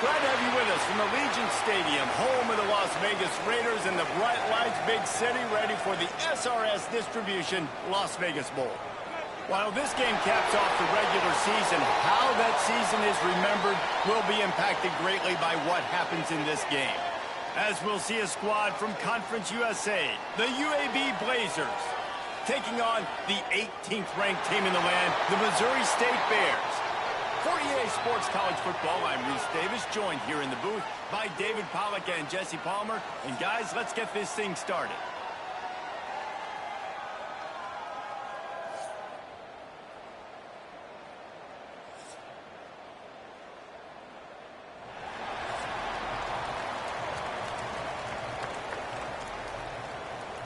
Glad to have you with us from the Legion Stadium, home of the Las Vegas Raiders and the bright lights, big city, ready for the SRS Distribution Las Vegas Bowl. While this game caps off the regular season, how that season is remembered will be impacted greatly by what happens in this game. As we'll see a squad from Conference USA, the UAB Blazers, taking on the 18th ranked team in the land, the Missouri State Bears. For EA Sports College Football, I'm Reese Davis, joined here in the booth by David Pollack and Jesse Palmer. And guys, let's get this thing started.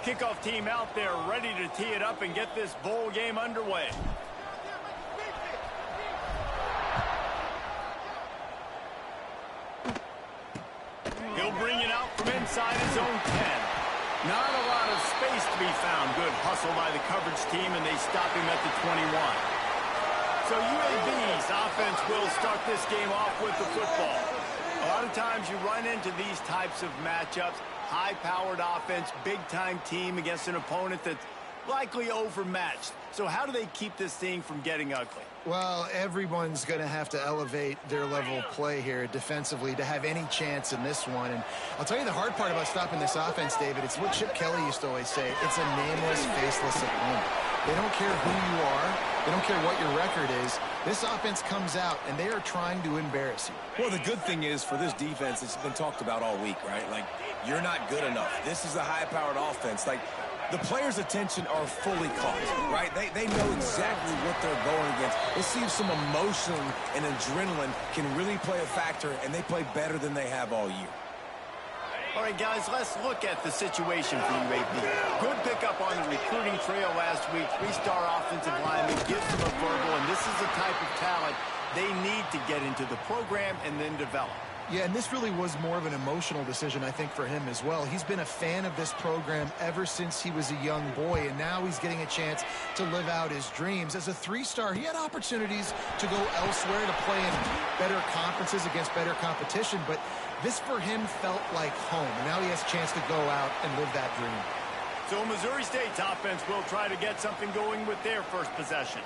Kickoff team out there ready to tee it up and get this bowl game underway. He'll bring it out from inside his own 10. Not a lot of space to be found. Good hustle by the coverage team, and they stop him at the 21. So UAB's offense will start this game off with the football. A lot of times you run into these types of matchups. High-powered offense, big-time team against an opponent that's likely overmatched. So how do they keep this thing from getting ugly? Well, everyone's going to have to elevate their level of play here defensively to have any chance in this one. And I'll tell you the hard part about stopping this offense, David, it's what Chip Kelly used to always say. It's a nameless, faceless opponent. They don't care who you are. They don't care what your record is. This offense comes out, and they are trying to embarrass you. Well, the good thing is for this defense, it's been talked about all week, right? Like, you're not good enough. This is a high-powered offense. Like, the players' attention are fully caught, right? They know exactly what they're going against. Let's see if some emotion and adrenaline can really play a factor, and they play better than they have all year. All right, guys, let's look at the situation for UAB. Good pickup on the recruiting trail last week. Three-star offensive lineman gives them a verbal, and this is the type of talent they need to get into the program and then develop. Yeah, and this really was more of an emotional decision, I think, for him as well. He's been a fan of this program ever since he was a young boy, and now he's getting a chance to live out his dreams. As a three-star, he had opportunities to go elsewhere, to play in better conferences against better competition, but this for him felt like home, and now he has a chance to go out and live that dream. So Missouri State's offense will try to get something going with their first possession.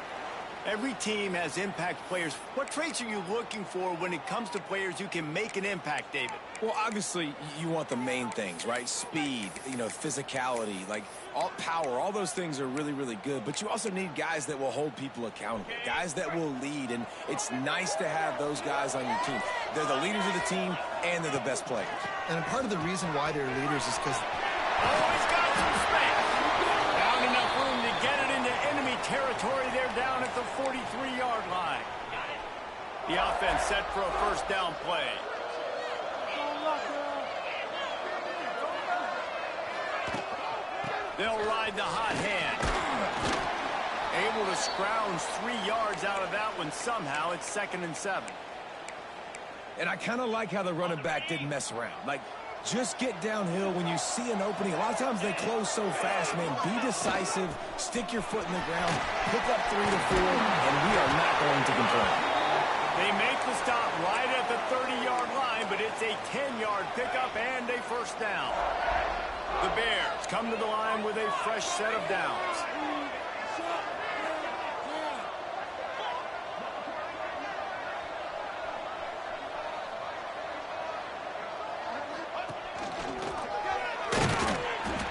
Every team has impact players. What traits are you looking for when it comes to players who can make an impact, David? Well, obviously, you want the main things, right? Speed, physicality, like all power, all those things are really, really good. But you also need guys that will hold people accountable, guys that will lead. And it's nice to have those guys on your team. They're the leaders of the team, and they're the best players. And part of the reason why they're leaders is because... Oh, he's got some space. Found enough room to get it into enemy territory. They're down at the 43-yard line. The offense set for a first down play. They'll ride the hot hand. Able to scrounge 3 yards out of that one somehow. It's 2nd and 7. And I kind of like how the running back didn't mess around. Like, just get downhill when you see an opening. A lot of times they close so fast, man. Be decisive, stick your foot in the ground, pick up 3 to 4, and we are not going to complain. They make the stop right at the 30-yard line, but it's a 10-yard pickup and a first down. The Bears come to the line with a fresh set of downs.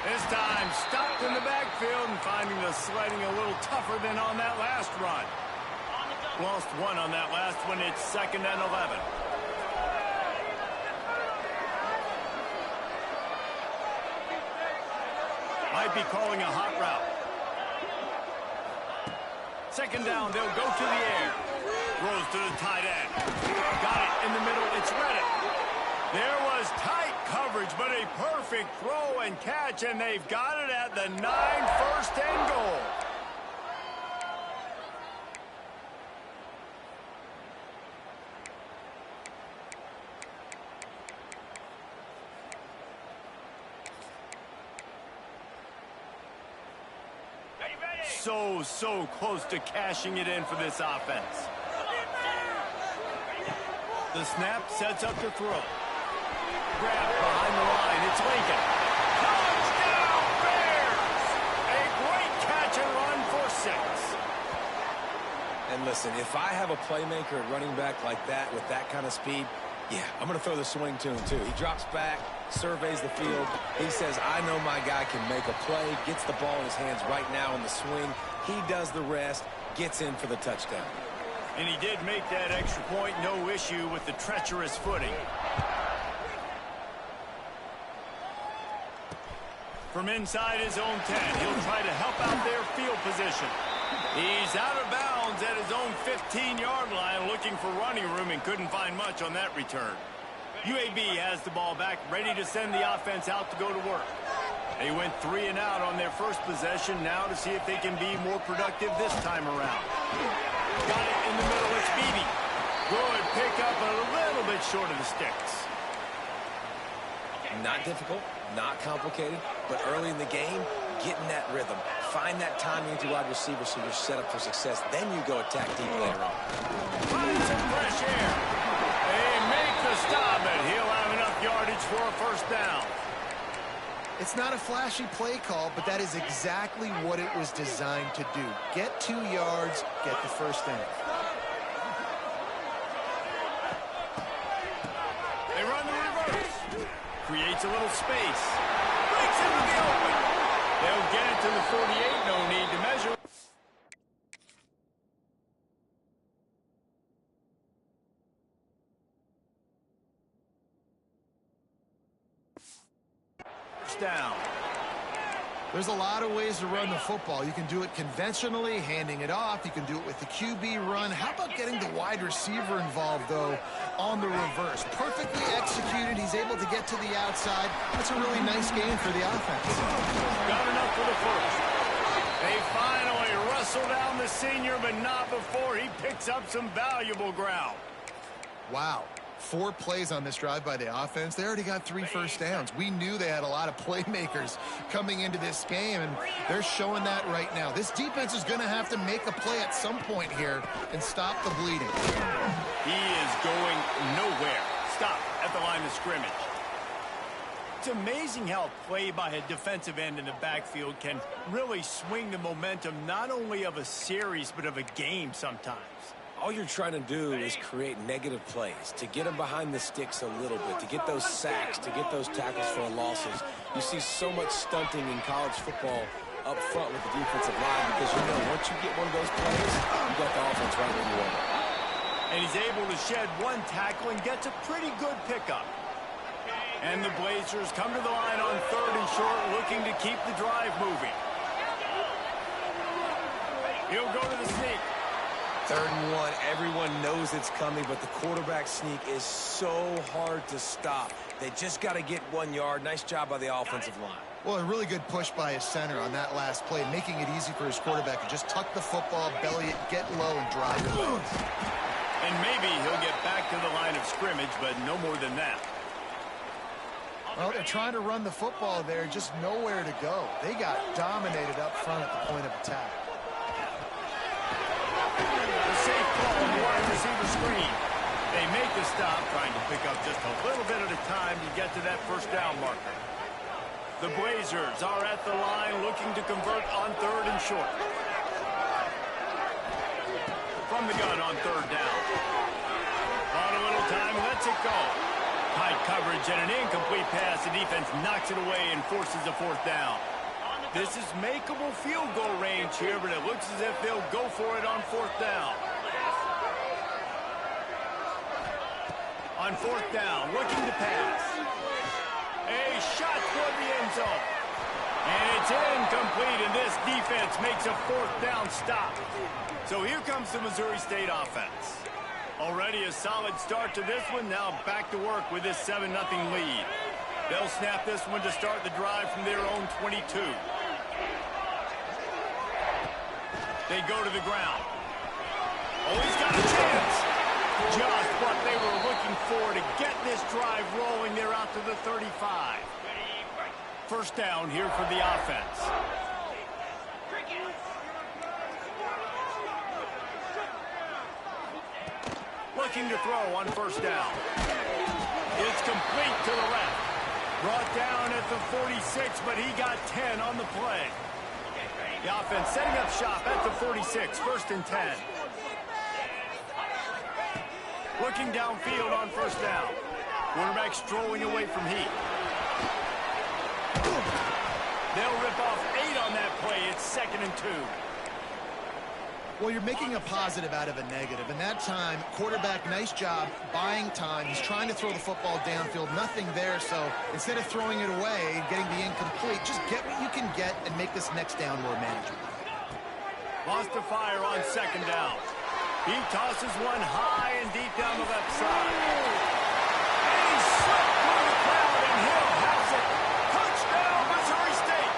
This time stopped in the backfield and finding the sledding a little tougher than on that last run. Lost one on that last one. It's 2nd and 11. Might be calling a hot route. 2nd down, they'll go to the air. Throws to the tight end. Got it in the middle, it's Reddick. There was tight coverage, but a perfect throw and catch, and they've got it at the 9, 1st and goal. So close to cashing it in for this offense. The snap sets up the throw. Grab behind the line. It's Lincoln. Touchdown, Bears! A great catch and run for 6. And listen, if I have a playmaker at running back like that with that kind of speed, yeah, I'm going to throw the swing to him too. He drops back, surveys the field. He says, I know my guy can make a play, gets the ball in his hands right now in the swing. He does the rest, gets in for the touchdown. And he did make that extra point, no issue with the treacherous footing. From inside his own 10, he'll try to help out their field position. He's out of bounds at his own 15-yard line, looking for running room, and couldn't find much on that return. UAB has the ball back, ready to send the offense out to go to work. They went 3 and out on their first possession, now to see if they can be more productive this time around. Got it in the middle, it's Beebe. Good pickup, a little bit short of the sticks. Not difficult, not complicated, but early in the game, get in that rhythm. Find that timing with your wide receiver so you're set up for success. Then you go attack deep later on. Find some fresh air. They make the stop, and he'll have enough yardage for a first down. It's not a flashy play call, but that is exactly what it was designed to do. Get 2 yards, get the first down. They run the reverse. Creates a little space. Breaks into the open. They'll get it to the 48. No need to measure. First down. There's a lot of ways to run the football. You can do it conventionally, handing it off. You can do it with the QB run. How about getting the wide receiver involved, though, on the reverse? Perfectly executed. He's able to get to the outside. That's a really nice game for the offense. Got enough for the first. They finally wrestle down the senior, but not before he picks up some valuable ground. Wow. 4 plays on this drive by the offense. They already got 3 first downs. We knew they had a lot of playmakers coming into this game, and they're showing that right now. This defense is going to have to make a play at some point here and stop the bleeding. He is going nowhere. Stop at the line of scrimmage. It's amazing how a play by a defensive end in the backfield can really swing the momentum not only of a series but of a game sometimes. All you're trying to do is create negative plays, to get them behind the sticks a little bit, to get those sacks, to get those tackles for losses. You see so much stunting in college football up front with the defensive line because you know once you get one of those plays, you got the offense right where you want it. And he's able to shed 1 tackle and gets a pretty good pickup. And the Blazers come to the line on 3rd and short, looking to keep the drive moving. He'll go to the sneak. 3rd and 1, everyone knows it's coming, but the quarterback sneak is so hard to stop. They just got to get 1 yard. Nice job by the offensive line. Well, a really good push by his center on that last play, making it easy for his quarterback to just tuck the football, belly it, get low, and drive it. And maybe he'll get back to the line of scrimmage, but no more than that. Well, they're trying to run the football there, just nowhere to go. They got dominated up front at the point of attack. The safe ball on the wide receiver screen. They make the stop, trying to pick up just a little bit at a time to get to that first down marker. The Blazers are at the line looking to convert on 3rd and short. From the gun on 3rd down. On a little time, lets it go. Tight coverage and an incomplete pass. The defense knocks it away and forces a 4th down. This is makeable field goal range here, but it looks as if they'll go for it on 4th down. On 4th down, looking to pass. A shot toward the end zone. And it's incomplete, and this defense makes a 4th down stop. So here comes the Missouri State offense. Already a solid start to this one. Now back to work with this 7-0 lead. They'll snap this one to start the drive from their own 22. They go to the ground. Oh, he's got a chance. Just what they were looking for to get this drive rolling. They're out to the 35. First down here for the offense. looking to throw on first down. It's complete to the left. Brought down at the 46, but he got 10 on the play. The offense setting up shop at the 46, 1st and 10. Looking downfield on first down. Quarterback strolling away from heat. They'll rip off 8 on that play. It's 2nd and 2. Well, you're making a positive out of a negative. And that time, quarterback, nice job buying time. He's trying to throw the football downfield. Nothing there. So instead of throwing it away and getting the incomplete, just get what you can get and make this next down more manageable. Lost to fire on 2nd down. He tosses one high and deep down the left side. And he's slipped through the crowd, and Hill has it. Touchdown, Missouri State.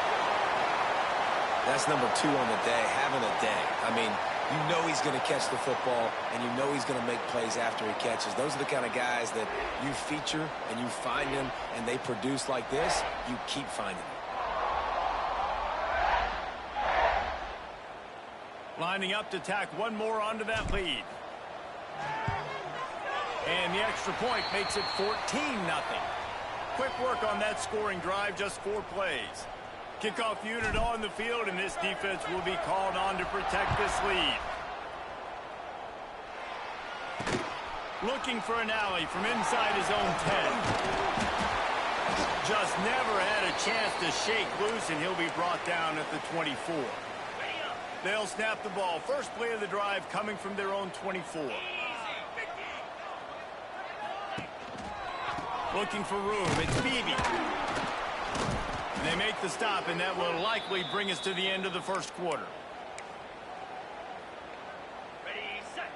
That's number 2 on the day, having a day. I mean, you know he's going to catch the football, and you know he's going to make plays after he catches. Those are the kind of guys that you feature and you find them, and they produce like this, you keep finding them. Lining up to tack one more onto that lead. And the extra point makes it 14-0. Quick work on that scoring drive, just 4 plays. Kickoff unit on the field, and this defense will be called on to protect this lead. Looking for an alley from inside his own 10. Just never had a chance to shake loose, and he'll be brought down at the 24. They'll snap the ball. First play of the drive coming from their own 24. Looking for room. It's Beebe. They make the stop, and that will likely bring us to the end of the first quarter. Ready, set.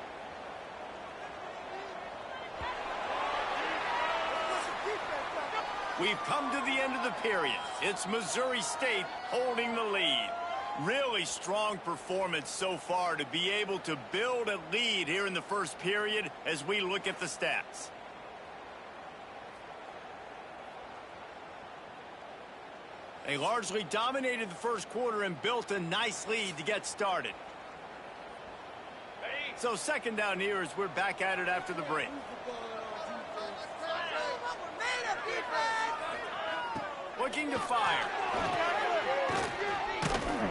We've come to the end of the period. It's Missouri State holding the lead. Really strong performance so far to be able to build a lead here in the first period as we look at the stats. They largely dominated the first quarter and built a nice lead to get started. So 2nd down here as we're back at it after the break. Looking to fire.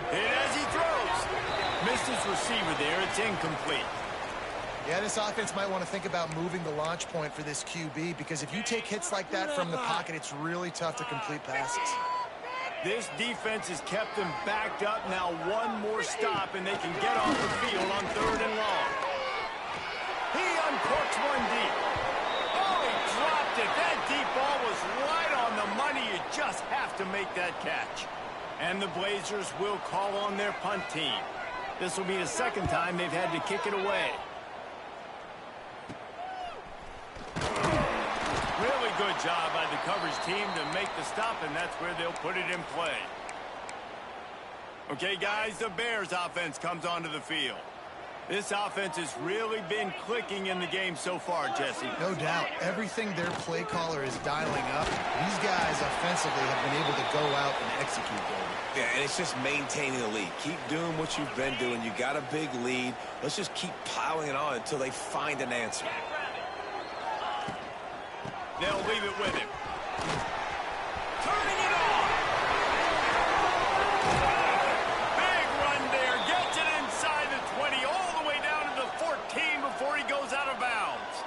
And as he throws, missed his receiver there. It's incomplete. Yeah, this offense might want to think about moving the launch point for this QB, because if you take hits like that from the pocket, it's really tough to complete passes. This defense has kept them backed up. Now one more stop, and they can get off the field on 3rd and long. He uncorks one deep. Oh, he dropped it. That deep ball was right on the money. You just have to make that catch. And the Blazers will call on their punt team. This will be the 2nd time they've had to kick it away. Really good job by the coverage team to make the stop, and that's where they'll put it in play. Okay, guys, the Bears offense comes onto the field. This offense has really been clicking in the game so far, Jesse. No doubt. Everything their play caller is dialing up, these guys offensively have been able to go out and execute. Yeah, and it's just maintaining the lead. Keep doing what you've been doing. You got a big lead. Let's just keep piling it on until they find an answer. They'll leave it with him. Turning it on. Big run there. Gets it inside the 20, all the way down to the 14 before he goes out of bounds.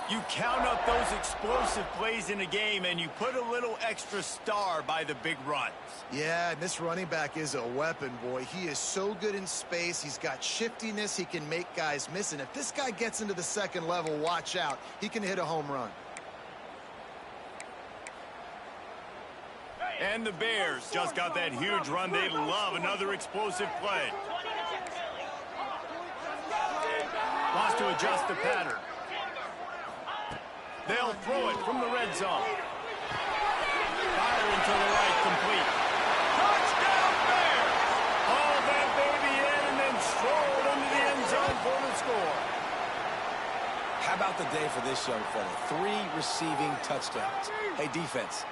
You count up those explosive plays in a game, and you put a little extra star by the big runs. Yeah, and this running back is a weapon, boy. He is so good in space. He's got shiftiness. He can make guys miss. And if this guy gets into the 2nd level, watch out. He can hit a home run. And the Bears just got that huge run. They love another explosive play. Wants to adjust the pattern. They'll throw it from the red zone. Firing to the right, complete. Touchdown, Bears! Haul that baby in and then strolled into the end zone for the score. How about the day for this young fella? 3 receiving touchdowns. Hey, defense,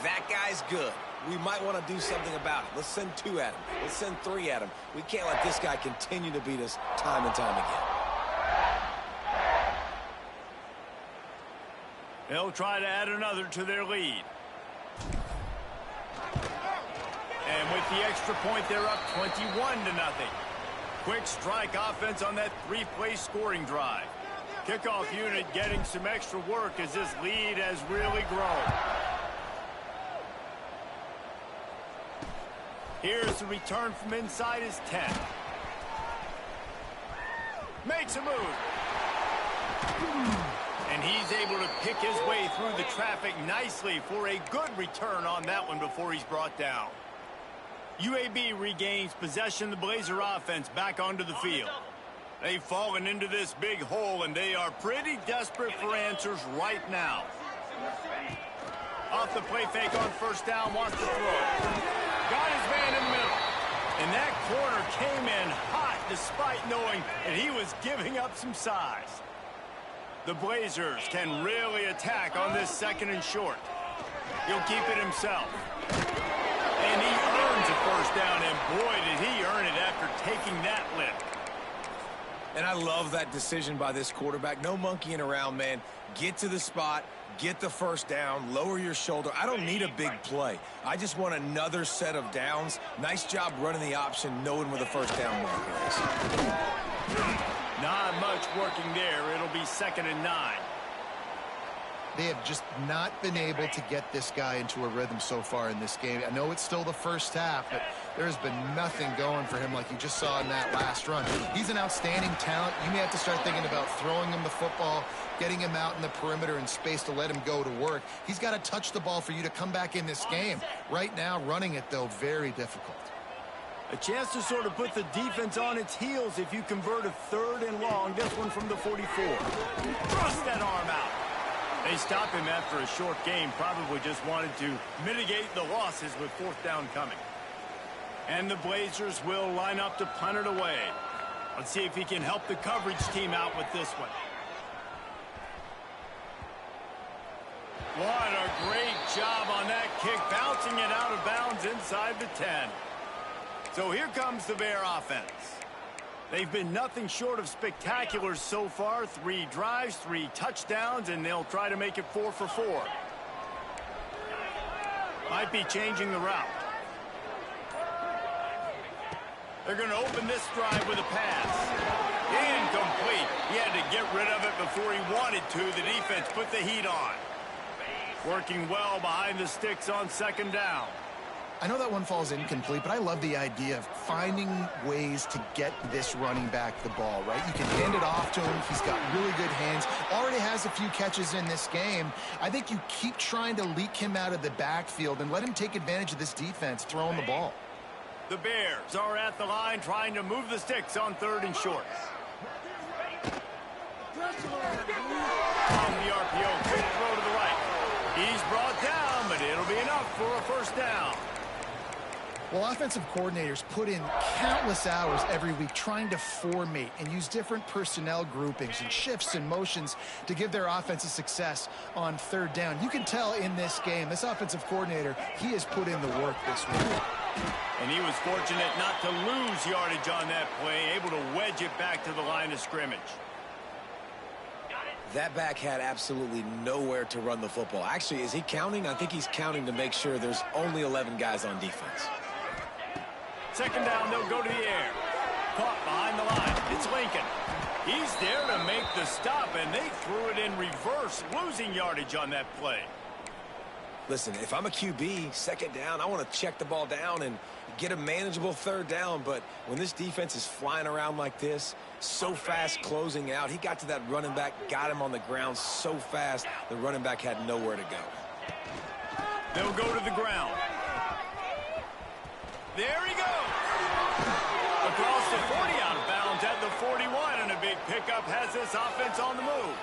that guy's good. We might want to do something about it. Let's send 2 at him. Let's send 3 at him. We can't let this guy continue to beat us time and time again. They'll try to add another to their lead. And with the extra point, they're up 21-0. Quick strike offense on that three-play scoring drive. Kickoff unit getting some extra work as this lead has really grown. Here's the return from inside his 10. Makes a move. And he's able to pick his way through the traffic nicely for a good return on that one before he's brought down. UAB regains possession of the Blazer offense back onto the field. They've fallen into this big hole, and they are pretty desperate for answers right now. Off the play fake on first down, wants to throw. Got his man in the middle. And that corner came in hot despite knowing that he was giving up some size. The Blazers can really attack on this second and short. He'll keep it himself. And he earns a first down, and boy, did he earn it after taking that lift. And I love that decision by this quarterback. No monkeying around, man. Get to the spot, get the first down, lower your shoulder. I don't need a big play. I just want another set of downs. Nice job running the option, knowing where the first down marker is. Not much working there. It'll be 2nd and 9. They have just not been able to get this guy into a rhythm so far in this game. I know it's still the first half, but there's been nothing going for him like you just saw in that last run. He's an outstanding talent. You may have to start thinking about throwing him the football, getting him out in the perimeter in space to let him go to work. He's got to touch the ball for you to come back in this game. Right now, running it, though, very difficult. A chance to sort of put the defense on its heels if you convert a 3rd and long. This one from the 44. Thrust that arm out. They stop him after a short game. Probably just wanted to mitigate the losses with 4th down coming. And the Blazers will line up to punt it away. Let's see if he can help the coverage team out with this one. What a great job on that kick, bouncing it out of bounds inside the 10. So here comes the Bear offense. They've been nothing short of spectacular so far. 3 drives, 3 touchdowns, and they'll try to make it 4 for 4. Might be changing the route. They're going to open this drive with a pass. Incomplete. He had to get rid of it before he wanted to. The defense put the heat on. Working well behind the sticks on 2nd down. I know that one falls incomplete, but I love the idea of finding ways to get this running back the ball, right? You can hand it off to him. He's got really good hands. Already has a few catches in this game. I think you keep trying to leak him out of the backfield and let him take advantage of this defense throwing the ball. The Bears are at the line trying to move the sticks on 3rd and short. On the RPO, quick throw to the right. He's brought down, but it'll be enough for a first down. Well, offensive coordinators put in countless hours every week trying to formate and use different personnel groupings and shifts and motions to give their offensive success on 3rd down. You can tell in this game, this offensive coordinator, he has put in the work this week. And he was fortunate not to lose yardage on that play, able to wedge it back to the line of scrimmage. That back had absolutely nowhere to run the football. Actually, is he counting? I think he's counting to make sure there's only 11 guys on defense. 2nd down, they'll go to the air. Caught behind the line. It's Lincoln. He's there to make the stop, and they threw it in reverse, losing yardage on that play. Listen, if I'm a QB, 2nd down, I want to check the ball down and get a manageable 3rd down. But when this defense is flying around like this, so fast closing out, he got to that running back, got him on the ground so fast, the running back had nowhere to go. They'll go to the ground. There he goes. Across the 40, out of bounds at the 41, and a big pickup has this offense on the move.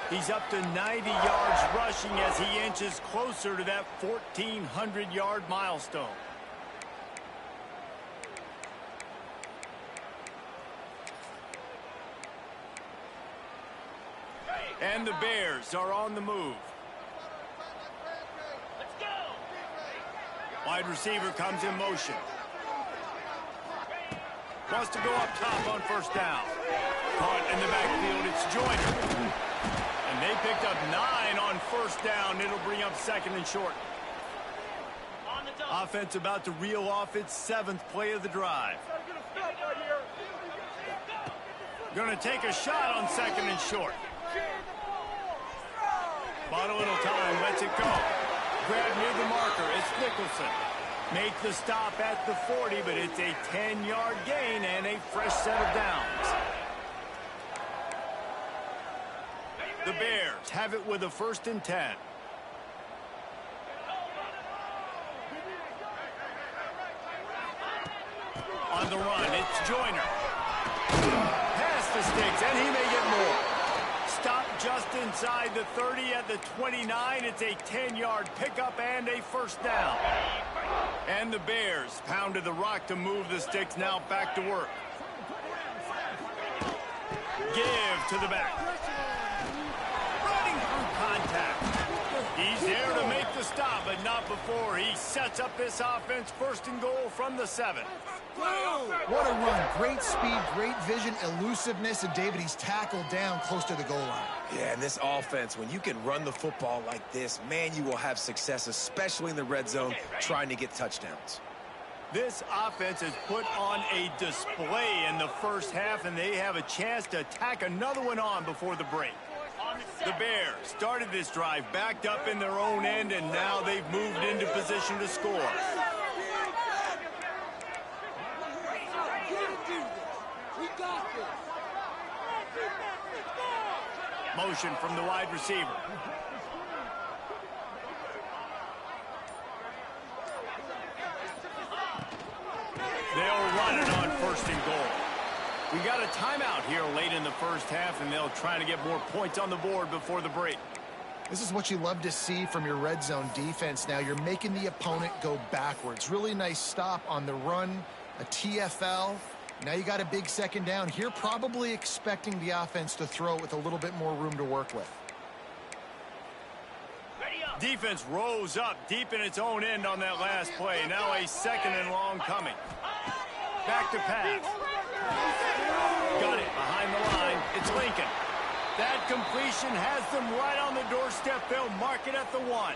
He's up to 90 yards rushing as he inches closer to that 1,400-yard milestone. And the Bears are on the move. Wide receiver comes in motion. Wants to go up top on first down. Caught in the backfield, it's Joyner. And they picked up 9 on first down. It'll bring up 2nd and short. Offense about to reel off its 7th play of the drive. Going to take a shot on 2nd and short. Bought a little time, lets it go. Grab near the marker, it's Nicholson. Make the stop at the 40, but it's a 10-yard gain and a fresh set of downs. The Bears have it with a 1st and 10. On the run, it's Joyner. Past the sticks, and he may get more. Stop just inside the 30 at the 29. It's a 10-yard pickup and a first down. And the Bears pounded the rock to move the sticks, now back to work. Give to the back. Running through contact. He's there to make the stop, but not before he sets up this offense 1st and goal from the 7. What a run. Great speed, great vision, elusiveness, and David, he's tackled down close to the goal line. Yeah, and this offense, when you can run the football like this, man, you will have success, especially in the red zone, trying to get touchdowns. This offense has put on a display in the first half, and they have a chance to tack another one on before the break. The Bears started this drive backed up in their own end, and now they've moved into position to score. Motion from the wide receiver. They'll run it on 1st and goal. We got a timeout here late in the first half, and they'll try to get more points on the board before the break. This is what you love to see from your red zone defense now. You're making the opponent go backwards. Really nice stop on the run, a TFL. Now you got a big 2nd down. Here probably expecting the offense to throw with a little bit more room to work with. Defense rose up deep in its own end on that last play. Now a 2nd and long coming. Back to pass. Got it behind the line. It's Lincoln. That completion has them right on the doorstep. They'll mark it at the 1.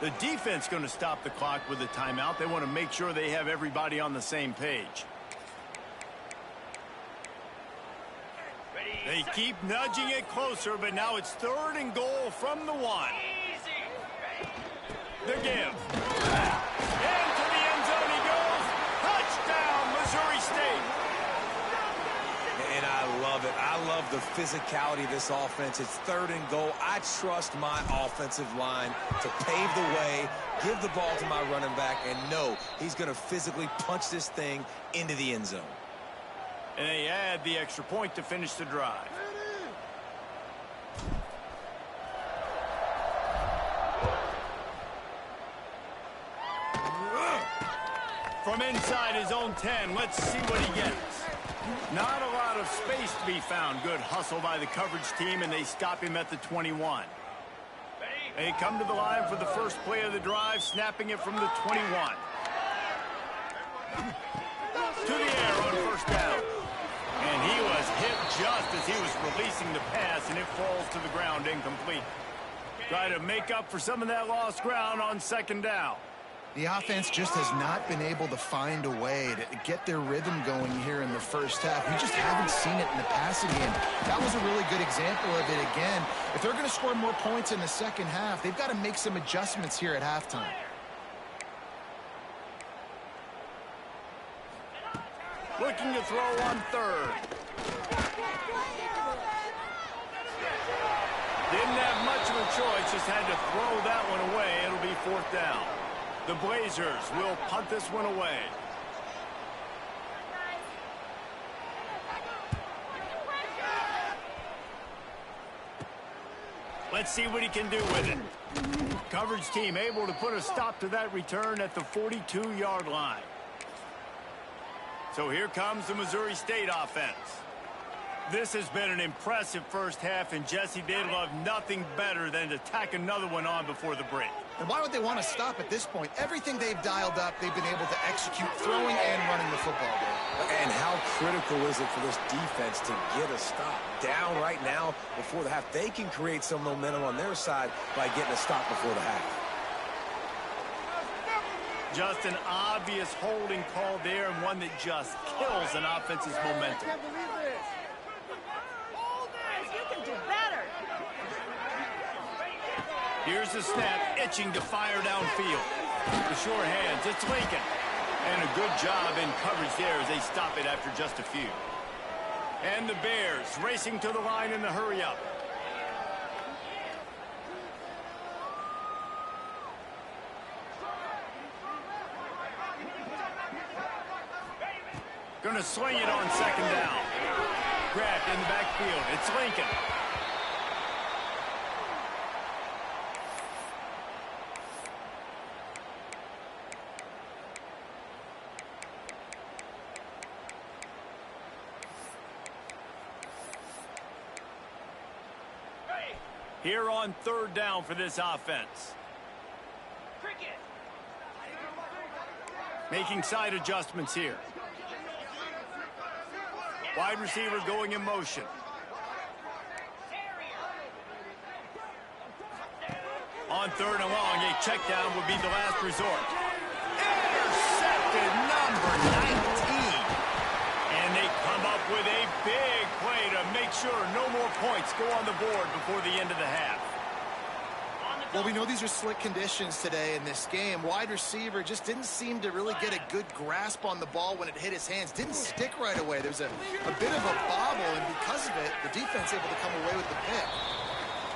The defense going to stop the clock with a timeout. They want to make sure they have everybody on the same page. They keep nudging it closer, but now it's 3rd and goal from the 1. The give. Into the end zone he goes. Touchdown, Missouri State. And I love it. I love the physicality of this offense. It's 3rd and goal. I trust my offensive line to pave the way, give the ball to my running back, and know he's going to physically punch this thing into the end zone. And they add the extra point to finish the drive. From inside his own 10, let's see what he gets. Not a lot of space to be found. Good hustle by the coverage team, and they stop him at the 21. They come to the line for the first play of the drive, snapping it from the 21. To the air on 1st down. And he was hit just as he was releasing the pass, and it falls to the ground incomplete. Try to make up for some of that lost ground on 2nd down. The offense just has not been able to find a way to get their rhythm going here in the first half. We just haven't seen it in the passing game. That was a really good example of it again. If they're going to score more points in the second half, they've got to make some adjustments here at halftime. Looking to throw on 3rd. Didn't have much of a choice, just had to throw that one away. It'll be 4th down. The Blazers will punt this one away. Let's see what he can do with it. Coverage team able to put a stop to that return at the 42-yard line. So here comes the Missouri State offense. This has been an impressive first half, and Jesse, they'd love nothing better than to tack another one on before the break. And why would they want to stop at this point? Everything they've dialed up, they've been able to execute throwing and running the football game. And how critical is it for this defense to get a stop? Down right now before the half. They can create some momentum on their side by getting a stop before the half. Just an obvious holding call there, and one that just kills an offense's momentum. I can't believe this. You can do better. Here's the snap, itching to fire downfield. The sure hands, it's Lincoln. And a good job in coverage there as they stop it after just a few. And the Bears racing to the line in the hurry-up. Going to swing it on second down. Grabbed in the backfield. It's Lincoln. Here on third down for this offense. Making side adjustments here. Wide receiver going in motion. On third and long, a check down would be the last resort. Intercepted, number 19. And they come up with a big play to make sure no more points go on the board before the end of the half. Well, we know these are slick conditions today in this game. Wide receiver just didn't seem to really get a good grasp on the ball when it hit his hands. Didn't stick right away. There was a bit of a bobble, and because of it, the defense able to come away with the pick.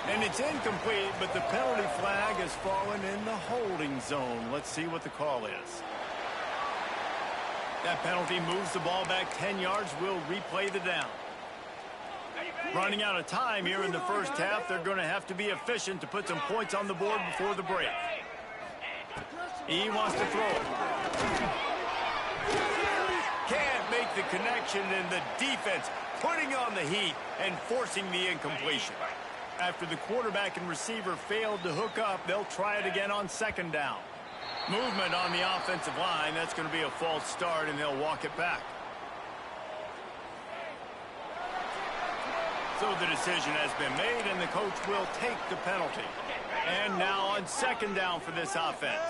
And it's incomplete, but the penalty flag has fallen in the holding zone. Let's see what the call is. That penalty moves the ball back 10 yards. We'll replay the down. Running out of time here in the first half. They're going to have to be efficient to put some points on the board before the break. He wants to throw it. Can't make the connection, and the defense putting on the heat and forcing the incompletion. After the quarterback and receiver failed to hook up, they'll try it again on second down. Movement on the offensive line. That's going to be a false start, and they'll walk it back. So the decision has been made, and the coach will take the penalty. And now on second down for this offense.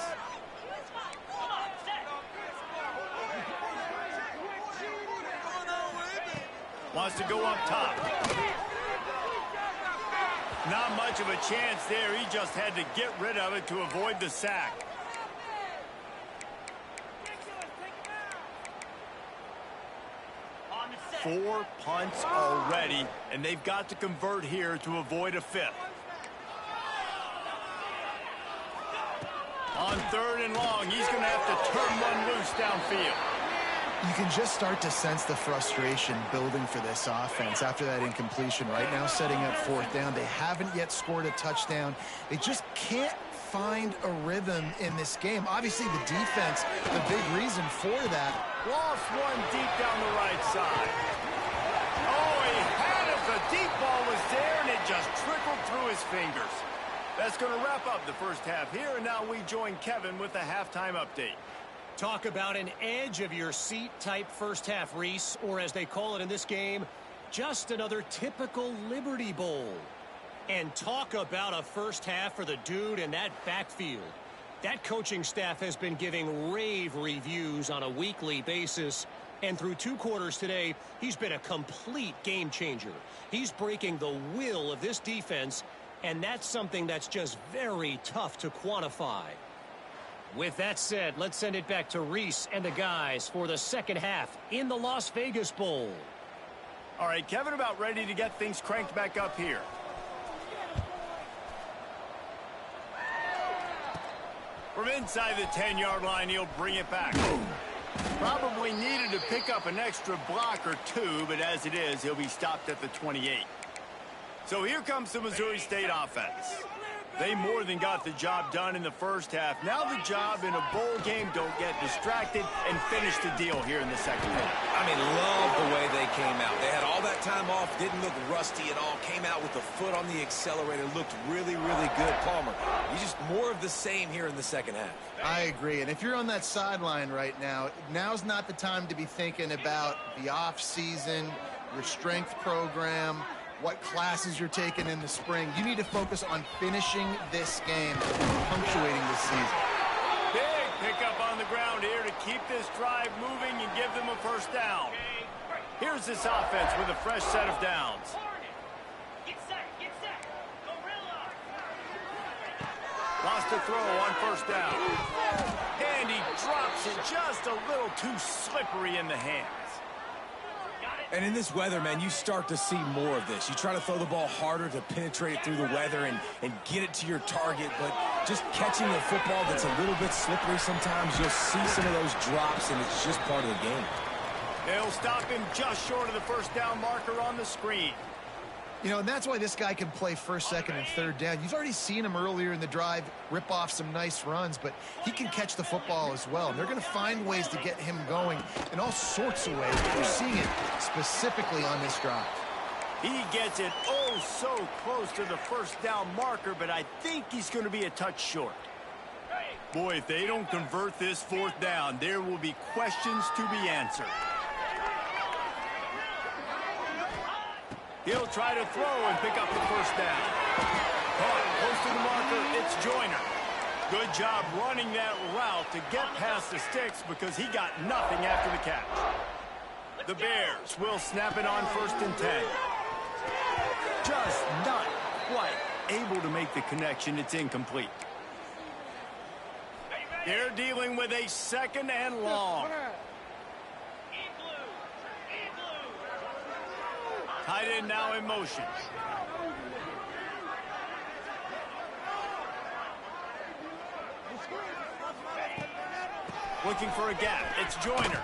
Wants to go up top. Not much of a chance there. He just had to get rid of it to avoid the sack. Four punts already, and they've got to convert here to avoid a fifth. On third and long, he's going to have to turn one loose downfield. You can just start to sense the frustration building for this offense after that incompletion. Right now, setting up fourth down. They haven't yet scored a touchdown. They just can't find a rhythm in this game. Obviously, the defense, the big reason for that. Lost one deep down the right side. Oh, he had it. The deep ball was there, and it just trickled through his fingers. That's going to wrap up the first half here, and now we join Kevin with the halftime update. Talk about an edge-of-your-seat type first half, Reese, or as they call it in this game, just another typical Liberty Bowl. And talk about a first half for the dude in that backfield. That coaching staff has been giving rave reviews on a weekly basis. And through two quarters today, he's been a complete game changer. He's breaking the will of this defense, and that's something that's just very tough to quantify. With that said, let's send it back to Reese and the guys for the second half in the Las Vegas Bowl. All right, Kevin, about ready to get things cranked back up here. From inside the 10-yard line, he'll bring it back. Probably needed to pick up an extra block or two, but as it is, he'll be stopped at the 28. So here comes the Missouri State offense. They more than got the job done in the first half. Now the job in a bowl game, don't get distracted and finish the deal here in the second half. I mean, love the way they came out. They had all that time off, didn't look rusty at all, came out with the foot on the accelerator, looked really, really good. Palmer, you just more of the same here in the second half. I agree. And if you're on that sideline right now, now's not the time to be thinking about the off season, your strength program, what classes you're taking in the spring. You need to focus on finishing this game, punctuating this season. Big pickup on the ground here to keep this drive moving and give them a first down. Here's this offense with a fresh set of downs. Lost a throw on first down. And he drops it just a little too slippery in the hands. And in this weather, man, you start to see more of this. You try to throw the ball harder to penetrate it through the weather and get it to your target, but just catching a football that's a little bit slippery sometimes, you'll see some of those drops, and it's just part of the game. They'll stop him just short of the first down marker on the screen. You know, and that's why this guy can play first, second, and third down. You've already seen him earlier in the drive rip off some nice runs, but he can catch the football as well. And they're going to find ways to get him going in all sorts of ways. We're seeing it specifically on this drive. He gets it oh so close to the first down marker, but I think he's going to be a touch short. Boy, if they don't convert this fourth down, there will be questions to be answered. He'll try to throw and pick up the first down. Caught close to the marker, it's Joyner. Good job running that route to get past the sticks because he got nothing after the catch. The Bears will snap it on 1st and 10. Just not quite able to make the connection. It's incomplete. They're dealing with a 2nd and long. Tight end now in motion. Looking for a gap. It's Joyner.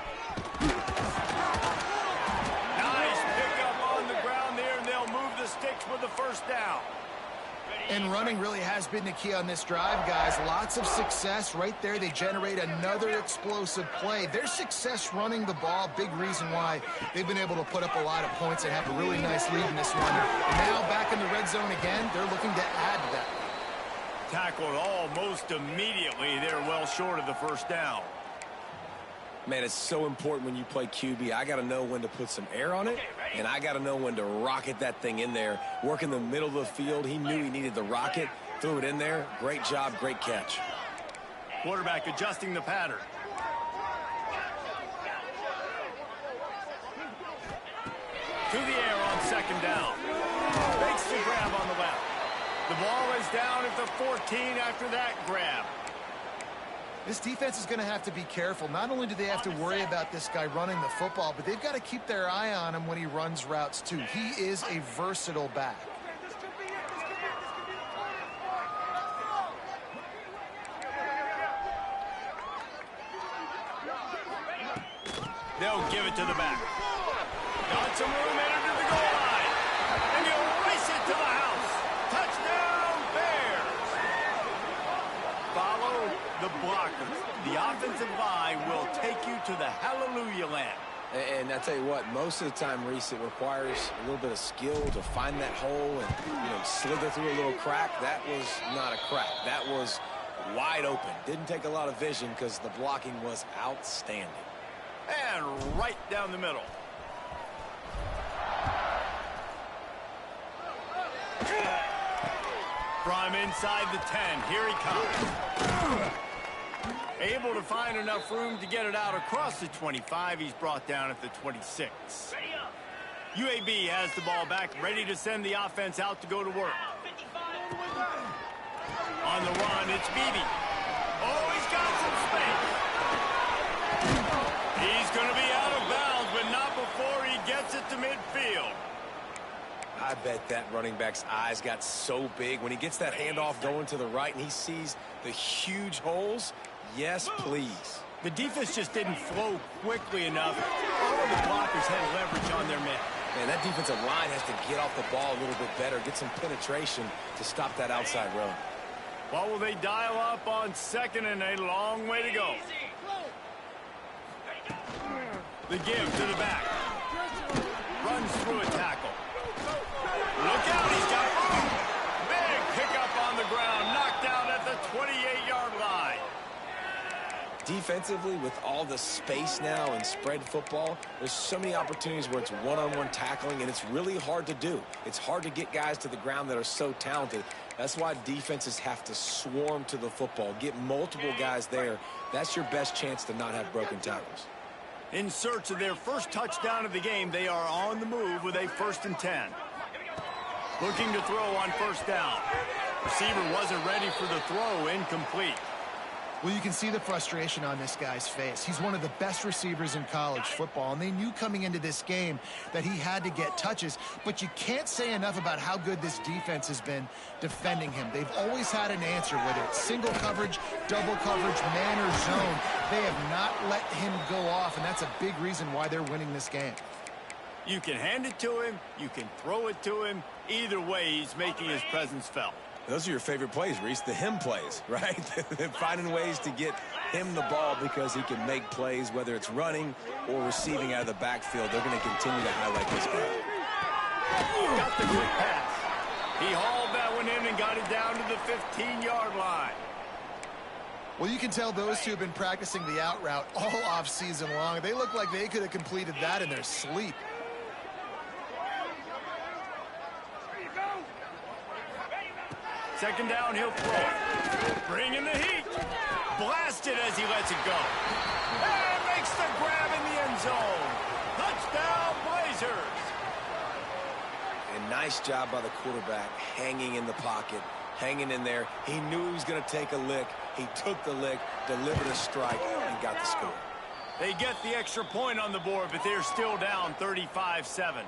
Nice pickup on the ground there, and they'll move the sticks with the first down. And running really has been the key on this drive, guys. Lots of success right there. They generate another explosive play. Their success running the ball, big reason why they've been able to put up a lot of points and have a really nice lead in this one. And now back in the red zone again, they're looking to add to that. Tackled almost immediately. They're well short of the first down. Man, it's so important when you play QB. I got to know when to put some air on it, and I got to know when to rocket that thing in there. Work in the middle of the field. He knew he needed the rocket, threw it in there. Great job, great catch. Quarterback adjusting the pattern. To the air on 2nd down. Makes the grab on the left. The ball is down at the 14 after that grab. This defense is going to have to be careful. Not only do they have to worry about this guy running the football, but they've got to keep their eye on him when he runs routes too. He is a versatile back. They'll give it to the back. Got some room headed to the goal line. And he'll race it to the house. Touchdown, Bears. Follow the blockers. The offensive line will take you to the hallelujah land. And I tell you what, most of the time, Reese, it requires a little bit of skill to find that hole and, slither through a little crack. That was not a crack. That was wide open. Didn't take a lot of vision because the blocking was outstanding. And right down the middle. From inside the 10, here he comes. Able to find enough room to get it out across the 25. He's brought down at the 26. UAB has the ball back, ready to send the offense out to go to work. On the run, it's Beebe. Oh, he's got some space. He's going to be out of bounds, but not before he gets it to midfield. I bet that running back's eyes got so big when he gets that handoff going to the right and he sees the huge holes. Yes, please. The defense just didn't flow quickly enough. All of the blockers had leverage on their men. Man, that defensive line has to get off the ball a little bit better, get some penetration to stop that outside run. What will they dial up on second and a long way to go? The give to the back. Runs through a tackle. Look out, he's got room. Big pickup on the ground, knocked out at the 28-yard line. Defensively, with all the space now and spread football, there's so many opportunities where it's one-on-one tackling, and it's really hard to do. It's hard to get guys to the ground that are so talented. That's why defenses have to swarm to the football, get multiple guys there. That's your best chance to not have broken tackles. In search of their first touchdown of the game, they are on the move with a 1st and 10. Looking to throw on first down. Receiver wasn't ready for the throw, incomplete. Well, you can see the frustration on this guy's face. He's one of the best receivers in college football, and they knew coming into this game that he had to get touches, but you can't say enough about how good this defense has been defending him. They've always had an answer, whether it's single coverage, double coverage, man or zone. They have not let him go off, and that's a big reason why they're winning this game. You can hand it to him, you can throw it to him. Either way, he's making his presence felt. Those are your favorite plays, Reese, the him plays, right? Finding ways to get him the ball because he can make plays, whether it's running or receiving out of the backfield. They're going to continue to highlight this guy. Got the quick pass. He hauled that one in and got it down to the 15-yard line. Well, you can tell those two have been practicing the out route all off season long. They look like they could have completed that in their sleep. Second down, he'll throw it. Bring in the heat. Blasted as he lets it go. And makes the grab in the end zone. Touchdown, Blazers. And nice job by the quarterback, hanging in the pocket, hanging in there. He knew he was going to take a lick. He took the lick, delivered a strike, and got the score. They get the extra point on the board, but they're still down 35-7.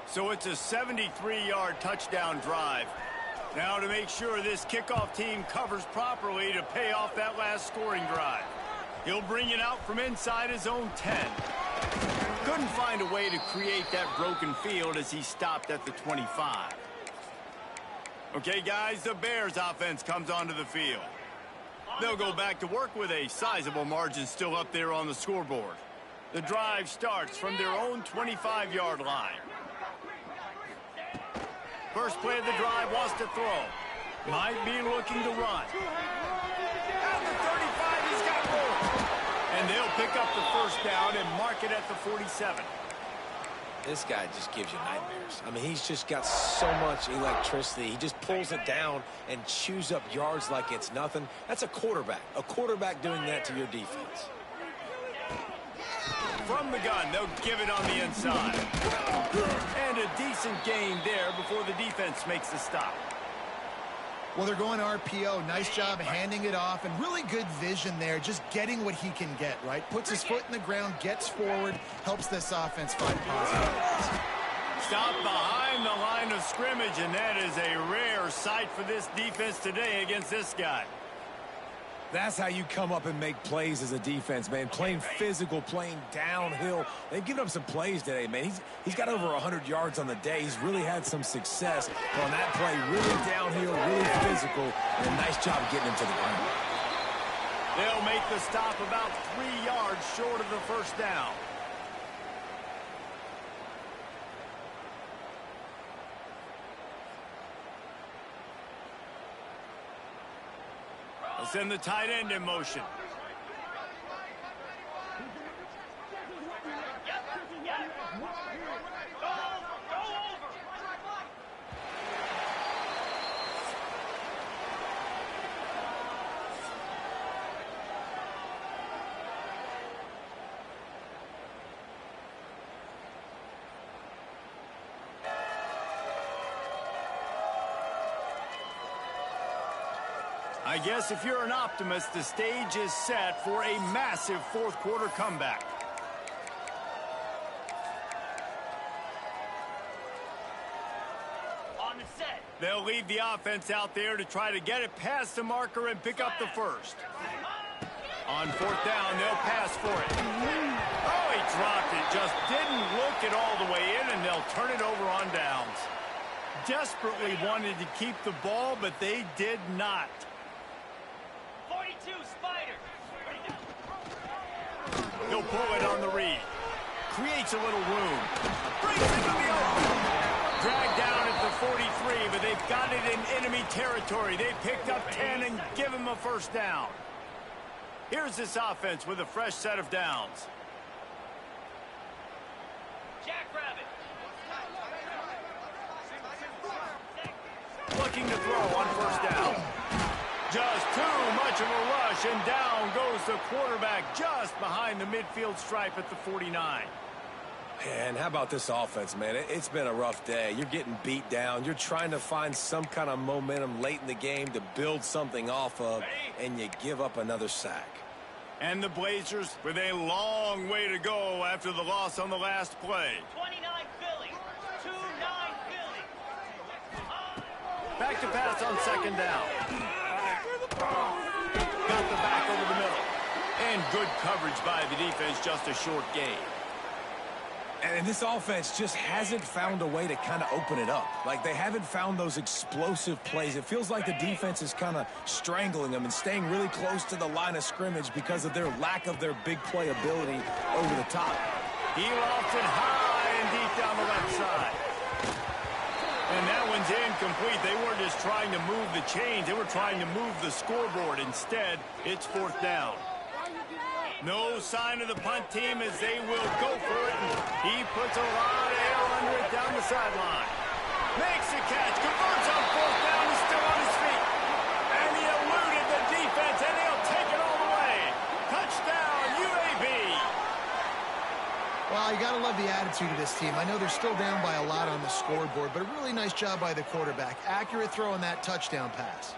So it's a 73-yard touchdown drive. Now to make sure this kickoff team covers properly to pay off that last scoring drive. He'll bring it out from inside his own 10. Couldn't find a way to create that broken field as he stopped at the 25. Okay, guys, the Bears offense comes onto the field. They'll go back to work with a sizable margin still up there on the scoreboard. The drive starts from their own 25-yard line. First play of the drive wants to throw. Might be looking to run. At the 35, he's got room. And they'll pick up the first down and mark it at the 47. This guy just gives you nightmares. I mean, he's just got so much electricity. He just pulls it down and chews up yards like it's nothing. That's a quarterback. A quarterback doing that to your defense. From the gun, they'll give it on the inside. And a decent gain there before the defense makes the stop. Well, they're going RPO. Nice job handing it off, and really good vision there, just getting what he can get, right? Puts his foot in the ground, gets forward, helps this offense find positive. Stop behind the line of scrimmage, and that is a rare sight for this defense today against this guy. That's how you come up and make plays as a defense, man. Playing physical, playing downhill. They've given up some plays today, man. He's got over 100 yards on the day. He's really had some success. But on that play, really downhill, really physical, and a nice job getting him to the ground. They'll make the stop about 3 yards short of the first down. They'll send the tight end in motion. I guess if you're an optimist, the stage is set for a massive fourth quarter comeback. On the set. They'll leave the offense out there to try to get it past the marker and pick up the first. On fourth down, they'll pass for it. Oh, he dropped it. Just didn't look it all the way in, and they'll turn it over on downs. Desperately wanted to keep the ball, but they did not. He'll pull it on the read. Creates a little room. Brings it to the open. Dragged down at the 43, but they've got it in enemy territory. They picked up 10 and give him a first down. Here's this offense with a fresh set of downs. Jackrabbit. Looking to throw on first down. Just too much of a rush, and down goes the quarterback just behind the midfield stripe at the 49. And how about this offense, man? It's been a rough day. You're getting beat down. You're trying to find some kind of momentum late in the game to build something off of, and you give up another sack. And the Blazers with a long way to go after the loss on the last play. 29 Philly. 2-9 Philly. Back to pass on second down. Got the back over the middle. And good coverage by the defense, just a short gain. And this offense just hasn't found a way to kind of open it up. Like, they haven't found those explosive plays. It feels like the defense is kind of strangling them and staying really close to the line of scrimmage because of their lack of their big play ability over the top. He lofts it high and deep down the left side. And that one's incomplete. They weren't just trying to move the chains. They were trying to move the scoreboard. Instead, it's fourth down. No sign of the punt team as they will go for it. He puts a lot of air under it down the sideline. Makes the catch. Converts on fourth down. He's still on his feet. And he eluded the defense, and he'll take it all the way. Touchdown, UAB. Well, you got to love the attitude of this team. I know they're still down by a lot on the scoreboard, but a really nice job by the quarterback. Accurate throw on that touchdown pass.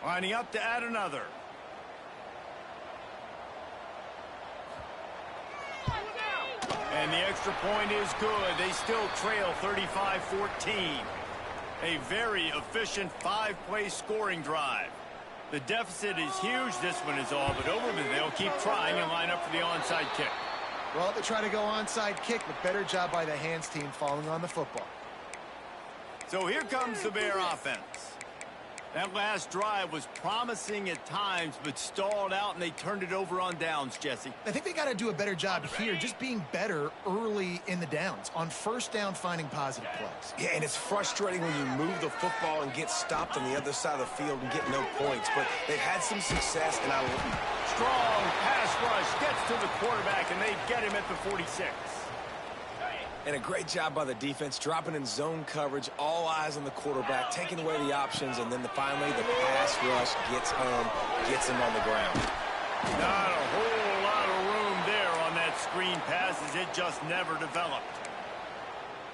Lining up to add another. And the extra point is good. They still trail 35-14. A very efficient five-play scoring drive. The deficit is huge. This one is all but over, but they'll keep trying and line up for the onside kick. Well, they try to go onside kick, but better job by the hands team falling on the football. So here comes the Bear offense. That last drive was promising at times, but stalled out, and they turned it over on downs, Jesse. I think they got to do a better job here, just being better early in the downs. On first down, finding positive plays. Yeah, and it's frustrating when you move the football and get stopped on the other side of the field and get no points. But they've had some success, and strong pass rush gets to the quarterback, and they get him at the 46. And a great job by the defense, dropping in zone coverage, all eyes on the quarterback, taking away the options, and then finally the pass rush gets home, gets him on the ground. Not a whole lot of room there on that screen pass as it just never developed.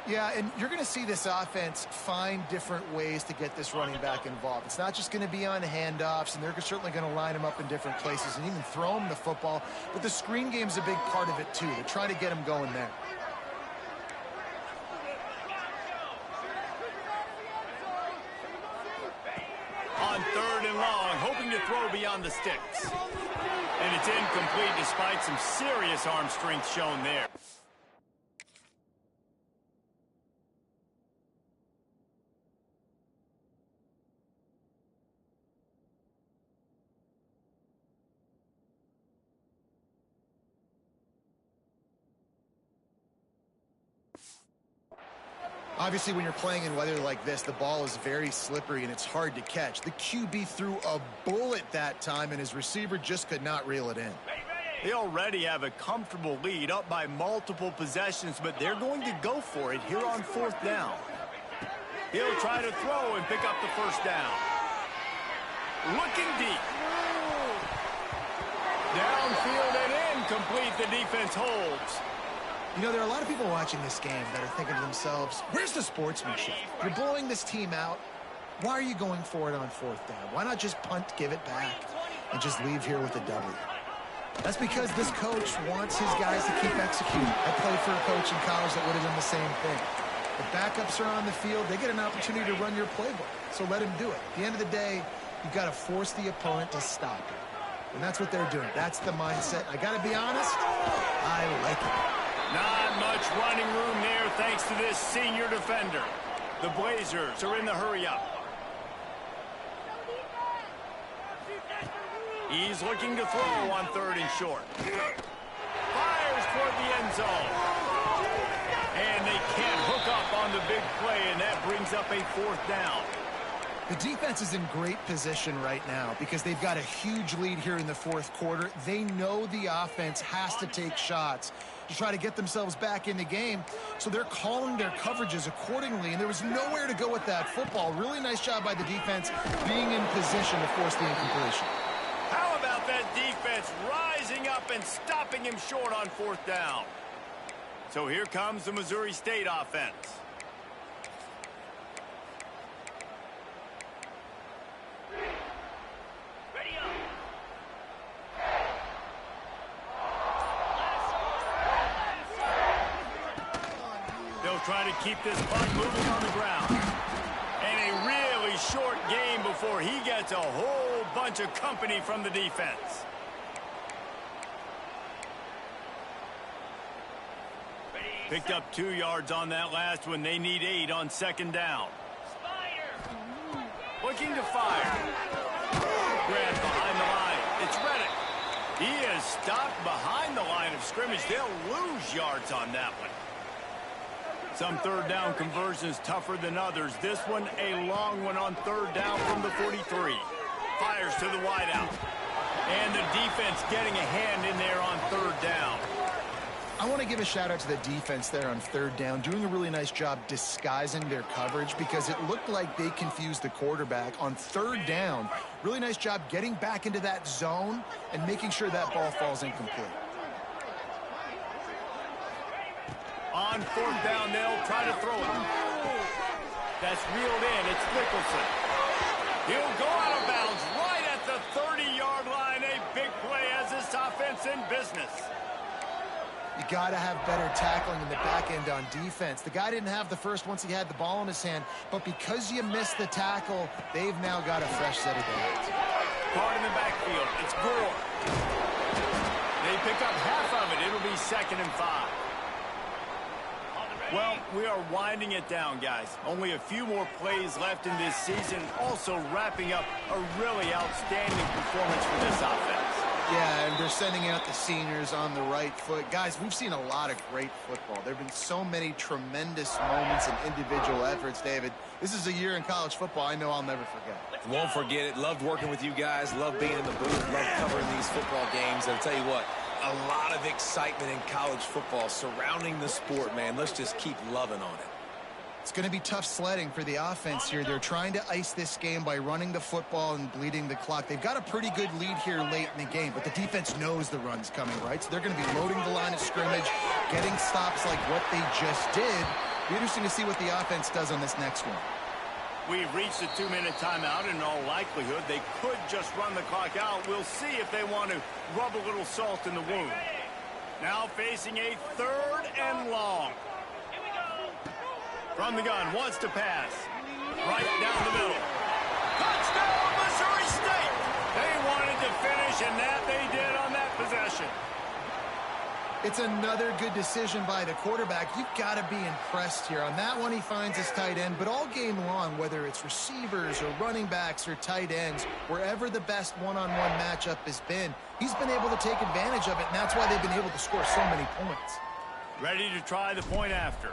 Yeah, and you're going to see this offense find different ways to get this running back involved. It's not just going to be on handoffs, and they're certainly going to line him up in different places and even throw him the football. But the screen game's a big part of it, too. They're trying to get him going there. On third and long, hoping to throw beyond the sticks. And it's incomplete despite some serious arm strength shown there. Obviously, when you're playing in weather like this, the ball is very slippery and it's hard to catch. The QB threw a bullet that time, and his receiver just could not reel it in. They already have a comfortable lead, up by multiple possessions, but they're going to go for it here on fourth down. He'll try to throw and pick up the first down. Looking deep. Downfield and incomplete. The defense holds. You know, there are a lot of people watching this game that are thinking to themselves, where's the sportsmanship? You're blowing this team out. Why are you going for it on fourth down? Why not just punt, give it back, and just leave here with a W? That's because this coach wants his guys to keep executing. I played for a coach in college that would have done the same thing. The backups are on the field. They get an opportunity to run your playbook, so let him do it. At the end of the day, you've got to force the opponent to stop it. And that's what they're doing. That's the mindset. I got to be honest, I like it. Not much running room there thanks to this senior defender. The Blazers are in the hurry-up. He's looking to throw on 3rd and short. Fires toward the end zone. And they can't hook up on the big play, and that brings up a 4th down. The defense is in great position right now because they've got a huge lead here in the 4th quarter. They know the offense has to take shots to try to get themselves back in the game, so they're calling their coverages accordingly, and there was nowhere to go with that football. Really nice job by the defense being in position to force the incompletion. How about that defense rising up and stopping him short on 4th down? So here comes the Missouri State offense. Ready up. They'll try to keep this puck moving on the ground. And a really short game before he gets a whole bunch of company from the defense. Picked up 2 yards on that last one. They need 8 on 2nd down. Spider. Looking to fire. Grant behind the line. It's Reddick. He is stopped behind the line of scrimmage. They'll lose yards on that one. Some 3rd down conversions tougher than others. This one a long one on 3rd down from the 43. Fires to the wideout. And the defense getting a hand in there on 3rd down. I want to give a shout out to the defense there on 3rd down, doing a really nice job disguising their coverage because it looked like they confused the quarterback on 3rd down. Really nice job getting back into that zone and making sure that ball falls incomplete. On 4th down, they'll try to throw it. That's reeled in. It's Nicholson. He'll go out of bounds right at the 30-yard line. A big play as this offense in business. You got to have better tackling in the back end on defense. The guy didn't have the first once he had the ball in his hand, but because you missed the tackle, they've now got a fresh set of downs. Caught in the backfield. It's Gore. They pick up half of it. It'll be 2nd and 5. Well, we are winding it down, guys. Only a few more plays left in this season. Also wrapping up a really outstanding performance for this offense. Yeah, and they're sending out the seniors on the right foot. Guys, we've seen a lot of great football. There have been so many tremendous moments and individual efforts, David. This is a year in college football I know I'll never forget. Won't forget it. Loved working with you guys. Loved being in the booth. Loved covering these football games. I'll tell you what, a lot of excitement in college football surrounding the sport, man. Let's just keep loving on it. It's going to be tough sledding for the offense here. They're trying to ice this game by running the football and bleeding the clock. They've got a pretty good lead here late in the game, but the defense knows the run's coming, right? So they're going to be loading the line of scrimmage, getting stops like what they just did. Be interesting to see what the offense does on this next one. We've reached a 2-minute timeout. In all likelihood, they could just run the clock out. We'll see if they want to rub a little salt in the wound. Now facing a 3rd and long. From the gun, wants to pass. Right down the middle. Touchdown, Missouri State! They wanted to finish, and that they did on that possession. It's another good decision by the quarterback. You've got to be impressed here. On that one, he finds his tight end, but all game long, whether it's receivers or running backs or tight ends, wherever the best one-on-one matchup has been, he's been able to take advantage of it, and that's why they've been able to score so many points. Ready to try the point after.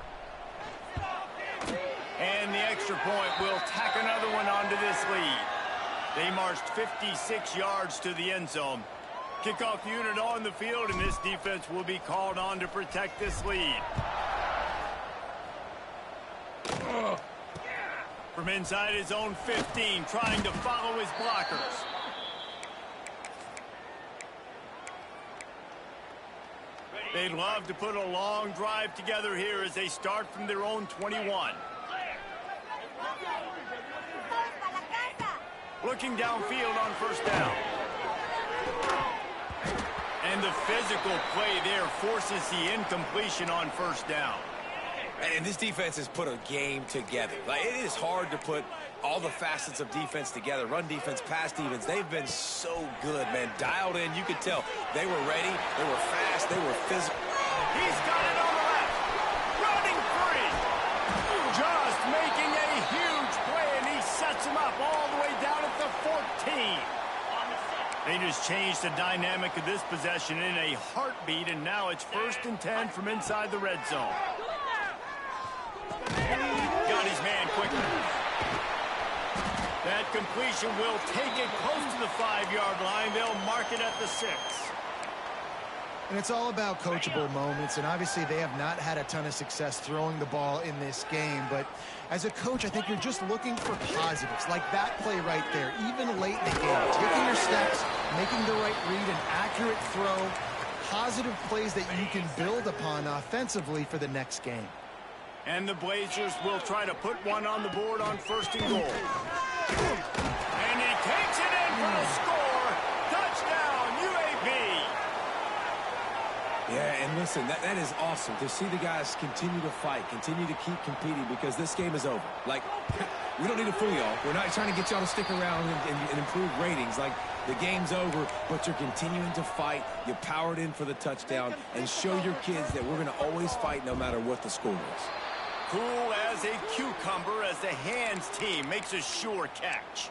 And the extra point will tack another one onto this lead. They marched 56 yards to the end zone. Kickoff unit on the field, and this defense will be called on to protect this lead. From inside his own 15, trying to follow his blockers. They'd love to put a long drive together here as they start from their own 21. Looking downfield on 1st down. And the physical play there forces the incompletion on 1st down. And this defense has put a game together. Like, it is hard to put all the facets of defense together. Run defense, pass defense. They've been so good, man. Dialed in. You could tell they were ready. They were fast. They were physical. He's got it on the left. Running free. Just making a huge play, and he sets him up all the way down at the 14. They just changed the dynamic of this possession in a heartbeat, and now it's 1st and 10 from inside the red zone. Got his man quickly. That completion will take it close to the 5-yard line. They'll mark it at the 6. And it's all about coachable moments, and obviously they have not had a ton of success throwing the ball in this game, but as a coach, I think you're just looking for positives, like that play right there, even late in the game, taking your steps, making the right read, an accurate throw, positive plays that you can build upon offensively for the next game. And the Blazers will try to put one on the board on 1st and goal. And he takes it in for the score. Touchdown, UAB. Yeah, and listen, that is awesome to see the guys continue to fight, continue to keep competing, because this game is over. Like, we don't need to fool y'all. We're not trying to get y'all to stick around and improve ratings. Like, the game's over, but you're continuing to fight. You powered in for the touchdown, and show your kids that we're going to always fight no matter what the score is. Cool as a cucumber as the hands team makes a sure catch.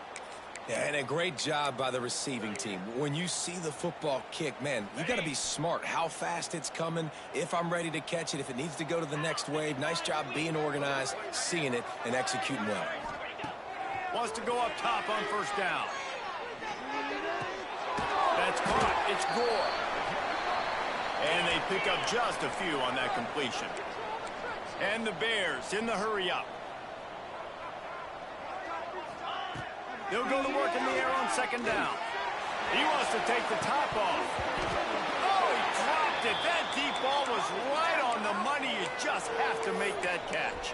Yeah, and a great job by the receiving team. When you see the football kick, man, you got to be smart how fast it's coming, if I'm ready to catch it, if it needs to go to the next wave. Nice job being organized, seeing it, and executing well. Wants to go up top on 1st down. That's caught. It's Gore. And they pick up just a few on that completion. And the Bears in the hurry up. They'll go to work in the air on 2nd down. He wants to take the top off. Oh, he dropped it. That deep ball was right on the money. You just have to make that catch.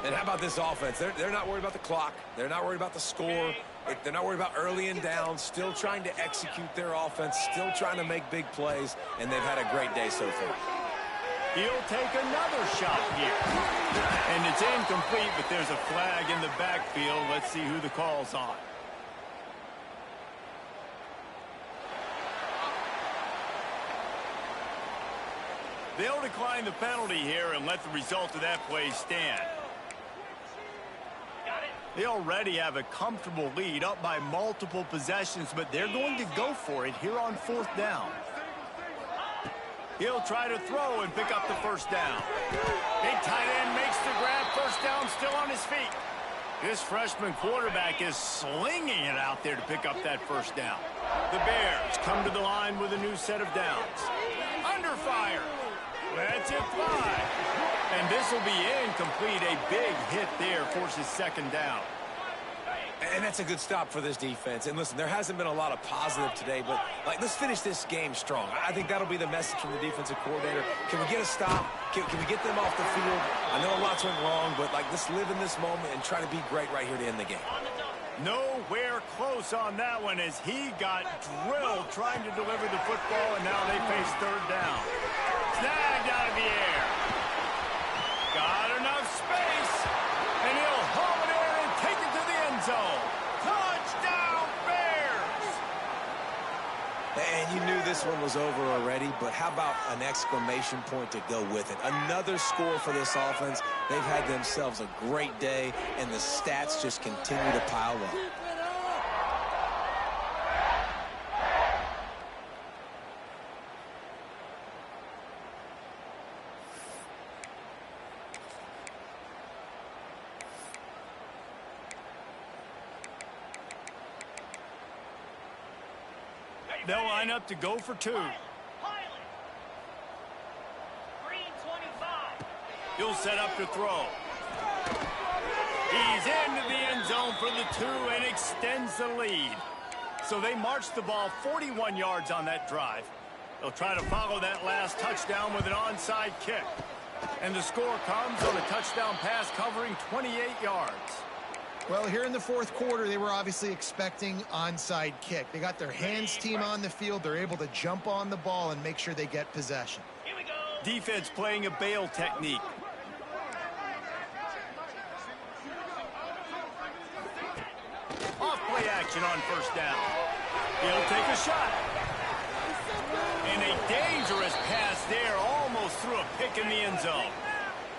And how about this offense? They're not worried about the clock. They're not worried about the score. They're not worried about early and down. Still trying to execute their offense. Still trying to make big plays. And they've had a great day so far. He'll take another shot here. And it's incomplete, but there's a flag in the backfield. Let's see who the call's on. They'll decline the penalty here and let the result of that play stand. They already have a comfortable lead, up by multiple possessions, but they're going to go for it here on 4th down. He'll try to throw and pick up the 1st down. Big tight end makes the grab. 1st down, still on his feet. This freshman quarterback is slinging it out there to pick up that 1st down. The Bears come to the line with a new set of downs. Under fire. Lets it fly. And this will be incomplete. A big hit there forces 2nd down. And that's a good stop for this defense. And listen, there hasn't been a lot of positive today, but let's finish this game strong. I think that'll be the message from the defensive coordinator. Can we get a stop? Can we get them off the field? I know lots went wrong, but let's live in this moment and try to be great right here to end the game. Nowhere close on that one as he got drilled trying to deliver the football, and now they face 3rd down. Snagged out of the air. Got enough space, and he'll haul it in and take it to the end zone. Touchdown, Bears! And you knew this one was over already, but how about an exclamation point to go with it? Another score for this offense. They've had themselves a great day, and the stats just continue to pile up. They'll line up to go for 2. Green 25. He'll set up to throw. He's into the end zone for the 2 and extends the lead. So they march the ball 41 yards on that drive. They'll try to follow that last touchdown with an onside kick. And the score comes on a touchdown pass covering 28 yards. Well, here in the 4th quarter, they were obviously expecting onside kick. They got their hands team on the field. They're able to jump on the ball and make sure they get possession. Here we go. Defense playing a bail technique. Off play action on 1st down. He'll take a shot. And a dangerous pass there, almost threw a pick in the end zone.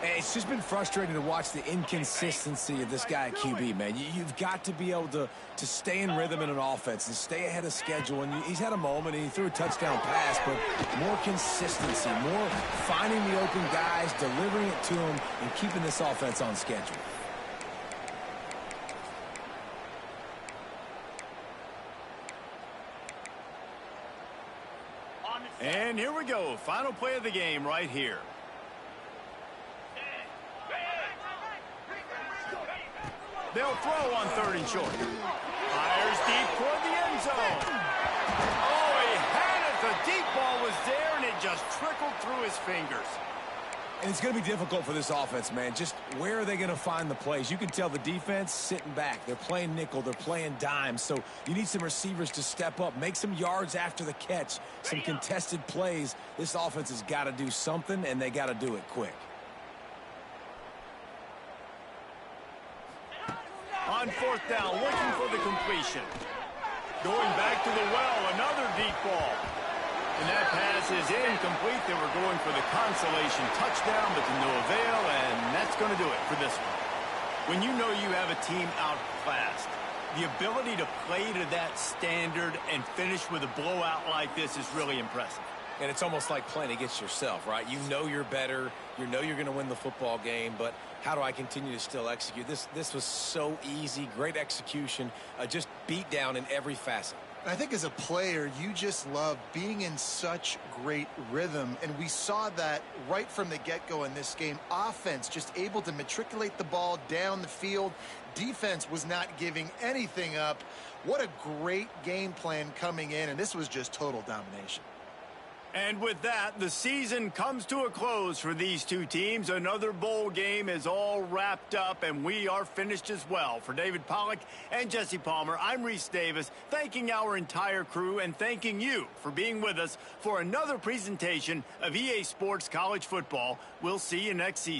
And it's just been frustrating to watch the inconsistency of this guy at QB, man. You've got to be able to stay in rhythm in an offense and stay ahead of schedule. And he's had a moment, and he threw a touchdown pass, but more consistency, more finding the open guys, delivering it to them, and keeping this offense on schedule. And here we go. Final play of the game right here. They'll throw on 3rd and short. Fires deep toward the end zone. Oh, he had it. The deep ball was there, and it just trickled through his fingers. And it's going to be difficult for this offense, man. Just where are they going to find the plays? You can tell the defense sitting back. They're playing nickel. They're playing dime. So you need some receivers to step up, make some yards after the catch, some contested plays. This offense has got to do something, and they got to do it quick. On 4th down, looking for the completion. Going back to the well, another deep ball. And that pass is incomplete. They were going for the consolation touchdown, but to no avail, and that's going to do it for this one. When you know you have a team outclassed, the ability to play to that standard and finish with a blowout like this is really impressive. And it's almost like playing against yourself, right? You know you're better. You know you're going to win the football game, but how do I continue to still execute? This was so easy, great execution, just beat down in every facet. I think as a player, you just love being in such great rhythm, and we saw that right from the get-go in this game. Offense just able to matriculate the ball down the field. Defense was not giving anything up. What a great game plan coming in, and this was just total domination. And with that, the season comes to a close for these two teams. Another bowl game is all wrapped up, and we are finished as well. For David Pollack and Jesse Palmer, I'm Reese Davis, thanking our entire crew and thanking you for being with us for another presentation of EA Sports College Football. We'll see you next season.